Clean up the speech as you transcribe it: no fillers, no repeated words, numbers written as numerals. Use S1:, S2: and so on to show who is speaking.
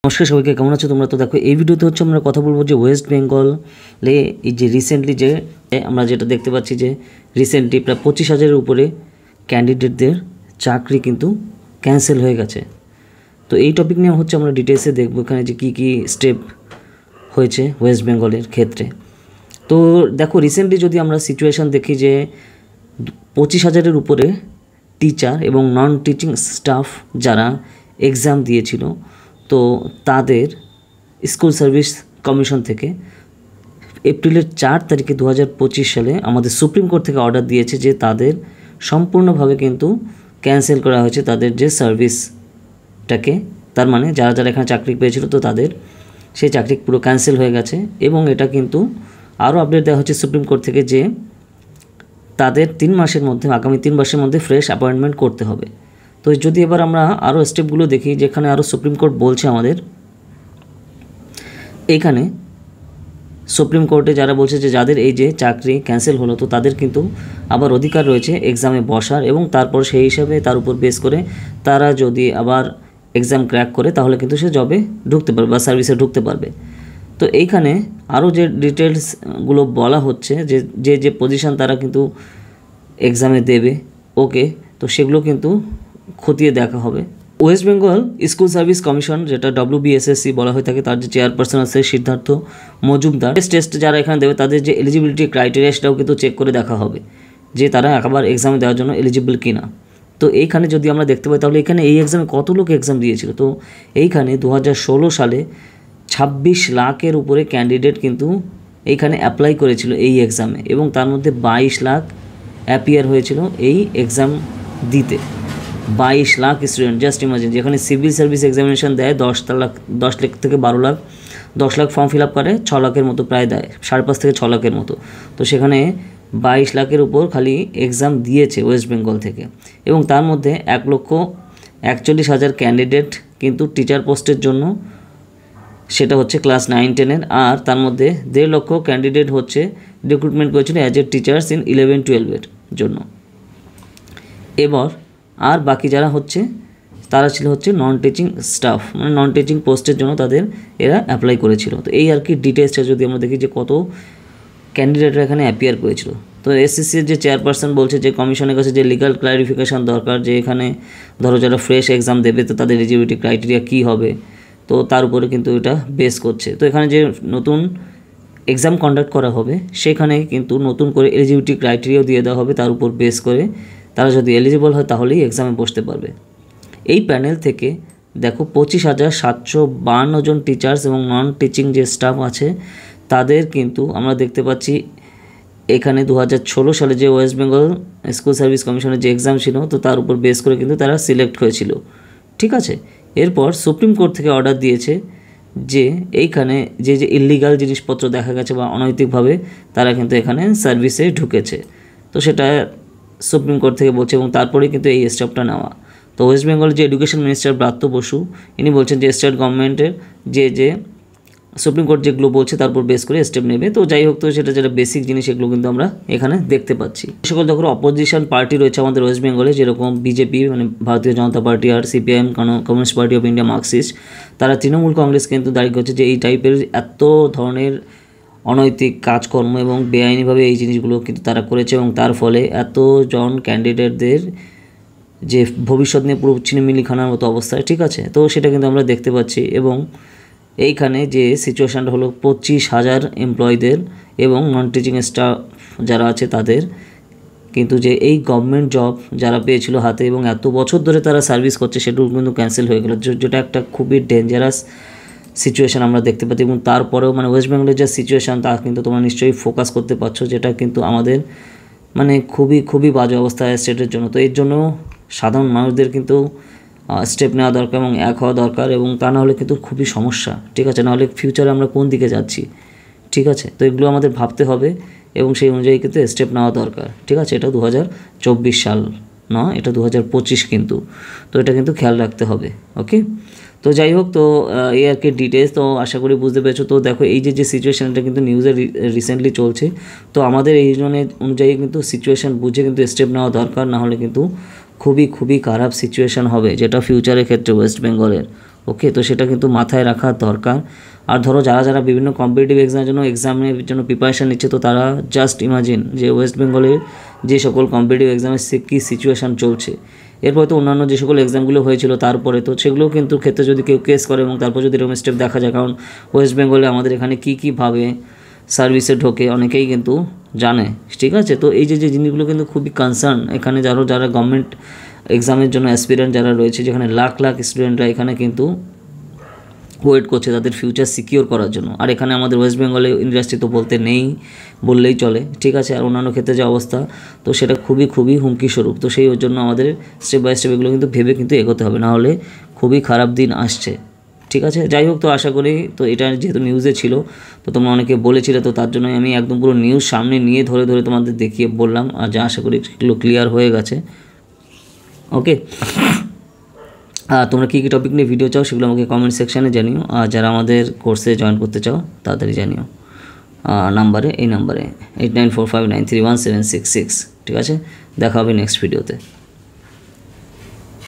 S1: নমস্কার সবাইকে, কেমন আছো তোমরা? তো দেখো এই ভিডিওতে হচ্ছে আমরা কথা বলবো যে ওয়েস্ট বেঙ্গলে এই যে রিসেন্টলি যে আমরা যেটা দেখতে পাচ্ছি যে রিসেন্টলি প্রায় 25,000-এর উপরে ক্যান্ডিডেটদের চাকরি কিন্তু ক্যান্সেল হয়ে গেছে। তো এই টপিক নিয়ে হচ্ছে আমরা ডিটেলসে দেখবো এখানে যে কী কী স্টেপ হয়েছে ওয়েস্ট বেঙ্গলের ক্ষেত্রে। তো দেখো রিসেন্টলি যদি আমরা সিচুয়েশান দেখি যে 25,000-এর উপরে টিচার এবং নন টিচিং স্টাফ যারা এক্সাম দিয়েছিল, তো তাদের স্কুল সার্ভিস কমিশন থেকে এপ্রিলের 4 তারিখে 2025 সালে আমাদের সুপ্রিম কোর্ট থেকে অর্ডার দিয়েছে যে তাদের সম্পূর্ণভাবে কিন্তু ক্যান্সেল করা হয়েছে তাদের যে সার্ভিসটাকে। তার মানে যারা যারা এখানে চাকরি পেয়েছিল তো তাদের সেই চাকরি পুরো ক্যান্সেল হয়ে গেছে। এবং এটা কিন্তু আরও আপডেট দেওয়া হচ্ছে সুপ্রিম কোর্ট থেকে যে তাদের 3 মাসের মধ্যে, আগামী 3 মাসের মধ্যে ফ্রেশ অ্যাপয়েন্টমেন্ট করতে হবে। তো যদি এবার আমরা আরও স্টেপগুলো দেখি যেখানে আরও সুপ্রিম কোর্ট বলছে আমাদের, এইখানে সুপ্রিম কোর্টে যারা বলছে যে যাদের এই যে চাকরি ক্যান্সেল হলো তো তাদের কিন্তু আবার অধিকার রয়েছে এক্সামে বসার, এবং তারপর সেই হিসাবে তার উপর বেস করে তারা যদি আবার এক্সাম ক্র্যাক করে তাহলে কিন্তু সে জবে ঢুকতে পারবে বা সার্ভিসে ঢুকতে পারবে। তো এইখানে আরও যে ডিটেলসগুলো বলা হচ্ছে যে যে পজিশন তারা কিন্তু এক্সামে দেবে, ওকে, তো সেগুলো কিন্তু খতিয়ে দেখা হবে। West Bengal school service commission, যেটা WBSSC বলা হয়ে থাকে, তার যে চেয়ারপারসন আছে সিদ্ধার্থ মজুমদার, টেস্ট যারা এখানে দেবে তাদের যে এলিজিবিলিটি ক্রাইটেরিয়া সেটাও কিন্তু চেক করে দেখা হবে যে তারা একবার এক্সামে দেওয়ার জন্য এলিজিবল কিনা। তো এইখানে যদি আমরা দেখতে পাই তাহলে এখানে এই এক্সামে কত লোক এক্সাম দিয়েছিল, তো এইখানে 2016 সালে 26 লাখের উপরে ক্যান্ডিডেট কিন্তু এইখানে অ্যাপ্লাই করেছিল এই এক্সামে, এবং তার মধ্যে 22 লাখ অ্যাপিয়ার হয়েছিল এই এক্সাম দিতে। 22 লাখ স্টুডেন্ট, জাস্ট ইমাজিন। যেখানে সিভিল সার্ভিস এক্সামিনেশন দেয় 10 লাখ থেকে 12 lakh, 10 lakh form fill up করে 6 লাখের মতো প্রায় দেয়, 5.5 থেকে 6 লাখের মতো। তো সেখানে 22 লাখের উপর খালি এক্সাম দিয়েছে ওয়েস্ট বেঙ্গল থেকে, এবং তার মধ্যে 1,41,000 ক্যান্ডিডেট কিন্তু টিচার পোস্টের জন্য, সেটা হচ্ছে ক্লাস 9-10-এর, আর তার মধ্যে 1.5 লক্ষ ক্যান্ডিডেট হচ্ছে রিক্রুটমেন্ট করেছিল অ্যাজ এ টিচার্স ইন 11-12-এর জন্য। এবার আর বাকি যারা হচ্ছে তারা ছিল হচ্ছে নন টিচিং স্টাফ, মানে নন টিচিং পোস্টের জন্য তাদের এরা অ্যাপ্লাই করেছিল। তো এই আর কি ডিটেলসটা যদি আমরা দেখি যে কত ক্যান্ডিডেটরা এখানে অ্যাপিয়ার করেছিল। তো SCCর যে চেয়ারপারসন বলছে যে কমিশনের কাছে যে লিগাল ক্লারিফিকেশান দরকার, যে এখানে ধরো যারা ফ্রেশ এক্সাম দেবে তো তাদের এলিজিবিলিটি ক্রাইটেরিয়া কী হবে, তো তার উপরে কিন্তু এটা বেস করছে। তো এখানে যে নতুন এক্সাম কন্ডাক্ট করা হবে সেখানে কিন্তু নতুন করে এলিজিবিলিটি ক্রাইটেরিয়াও দিয়ে দেওয়া হবে, তার উপর বেস করে তারা যদি এলিজিবল হয় তাহলেই এক্সামে বসতে পারবে। এই প্যানেল থেকে দেখো 25,752 জন টিচার্স এবং নন টিচিং যে স্টাফ আছে তাদের কিন্তু আমরা দেখতে পাচ্ছি এখানে 2016 সালে যে ওয়েস্ট বেঙ্গল স্কুল সার্ভিস কমিশনের যে এক্সাম ছিল তো তার উপর বেস করে কিন্তু তারা সিলেক্ট হয়েছিল, ঠিক আছে। এরপর সুপ্রিম কোর্ট থেকে অর্ডার দিয়েছে যে এইখানে যে যে ইলিগাল জিনিসপত্র দেখা গেছে বা অনৈতিকভাবে তারা কিন্তু এখানে সার্ভিসে ঢুকেছে, তো সেটা সুপ্রিম কোর্ট থেকে বলছে, এবং তারপরে কিন্তু এই স্টেপটা নেওয়া। তো ওয়েস্ট বেঙ্গলের যে এডুকেশন মিনিস্টার ব্রাত্য বসু, ইনি বলছেন যে স্টেট গভর্নমেন্টের যে সুপ্রিম কোর্ট যেগুলো বলছে তারপর বেস করে স্টেপ নেবে। তো যাই হোক, তো সেটা যেটা বেসিক জিনিস এগুলো কিন্তু আমরা এখানে দেখতে পাচ্ছি। সকল দেখো অপোজিশন পার্টি রয়েছে আমাদের ওয়েস্ট বেঙ্গলে, যেরকম বিজেপি মানে ভারতীয় জনতা পার্টি, আর CPIM communist party of India Marxist, তারা তৃণমূল কংগ্রেস কিন্তু দাঁড়িয়ে করছে যে এই টাইপের এত ধরনের অনৈতিক কাজকর্ম এবং বেআইনিভাবে এই জিনিসগুলো কিন্তু তারা করেছে, এবং তার ফলে এতজন ক্যান্ডিডেটদের যে ভবিষ্যৎ নিয়ে পুরো চিনিমিলিখানার মতো অবস্থায়, ঠিক আছে। তো সেটা কিন্তু আমরা দেখতে পাচ্ছি, এবং এইখানে যে সিচুয়েশানটা হলো 25,000 এমপ্লয়ীদের এবং নন টিচিং স্টাফ যারা আছে তাদের কিন্তু যে এই গভর্নমেন্ট জব যারা পেয়েছিল হাতে এবং এত বছর ধরে তারা সার্ভিস করছে সেটাও কিন্তু ক্যান্সেল হয়ে গেলো, যেটা একটা খুবই ডেঞ্জারাস সিচুয়েশান আমরা দেখতে পাচ্ছি। এবং তারপরেও মানে ওয়েস্ট বেঙ্গলের যে সিচুয়েশান তা কিন্তু তোমরা নিশ্চয়ই ফোকাস করতে পারছো, যেটা কিন্তু আমাদের মানে খুবই খুবই বাজে অবস্থায় স্টেটের জন্য। তো এর জন্য সাধারণ মানুষদের কিন্তু স্টেপ নেওয়া দরকার এবং এক হওয়া দরকার, এবং তা নাহলে কিন্তু খুবই সমস্যা, ঠিক আছে। নাহলে ফিউচারে আমরা কোন দিকে যাচ্ছি, ঠিক আছে। তো এগুলো আমাদের ভাবতে হবে এবং সেই অনুযায়ী কিন্তু স্টেপ নেওয়া দরকার, ঠিক আছে। এটা 2024 সাল না, এটা 2025 কিন্তু, তো এটা কিন্তু খেয়াল রাখতে হবে, ওকে। তো যাই হোক, তো এই আর কি ডিটেলস, তো আশা করি বুঝতে পেরেছো। তো দেখো এই যে সিচুয়েশান এটা কিন্তু নিউজে রিসেন্টলি চলছে, তো আমাদের এই জন্য অনুযায়ী কিন্তু সিচুয়েশান বুঝে কিন্তু স্টেপ নেওয়া দরকার, না হলে কিন্তু খুবই খুবই খারাপ সিচুয়েশান হবে, যেটা ফিউচারের ক্ষেত্রে ওয়েস্ট বেঙ্গলের ওকে, তো সেটা কিন্তু মাথায় রাখা দরকার। আর ধরো যারা বিভিন্ন কম্পিটিটিভ এক্সামের জন্য প্রিপারেশান নিচ্ছে, তো তারা জাস্ট ইমাজিন যে ওয়েস্ট বেঙ্গলে যে সকল কম্পিটিটিভ এক্সামের কী সিচুয়েশান চলছে। এরপরে তো অন্যান্য যে সকল এক্সামগুলো হয়েছিল তারপরে তো সেগুলোও কিন্তু ক্ষেত্রে যদি কেউ কেস করে এবং তারপর যদি এরকম স্টেপ দেখা যায়, কারণ ওয়েস্ট বেঙ্গলে আমাদের এখানে কীভাবে সার্ভিসে ঢোকে অনেকেই কিন্তু জানে, ঠিক আছে। তো এই যে জিনিসগুলো কিন্তু খুবই কনসার্ন এখানে যারা গভর্নমেন্ট এক্সামের জন্য অ্যাসপিরেন্ট যারা রয়েছে, যেখানে লাখ স্টুডেন্টরা এখানে কিন্তু ওয়েট করছে তাদের ফিউচার সিকিওর করার জন্য। আর এখানে আমাদের ওয়েস্ট বেঙ্গলে ইন্ডাস্ট্রি তো বলতে নেই বললেই চলে, ঠিক আছে। আর অন্যান্য ক্ষেত্রে যে অবস্থা, তো সেটা খুবই হুমকি স্বরূপ। তো সেই জন্য আমাদের স্টেপ বাই স্টেপ এগুলো কিন্তু ভেবে কিন্তু এগোতে হবে, না হলে খুবই খারাপ দিন আসছে, ঠিক আছে। যাই হোক, তো আশা করি তো এটা যেহেতু নিউজে ছিল, তো তোমরা অনেকে বলেছিলে, তো তার জন্যই আমি একদম পুরো নিউজ সামনে নিয়ে ধরে তোমাদের দেখিয়ে বললাম। আর যা আশা করি এগুলো ক্লিয়ার হয়ে গেছে, ওকে। আর তোমরা কী টপিক নিয়ে ভিডিও চাও সেগুলো আমাকে কমেন্ট সেকশানে জানিও। আর যারা আমাদের কোর্সে জয়েন করতে চাও তাড়াতাড়ি জানিও এই নাম্বারে 8945931766, ঠিক আছে। দেখা হবে নেক্সট ভিডিওতে।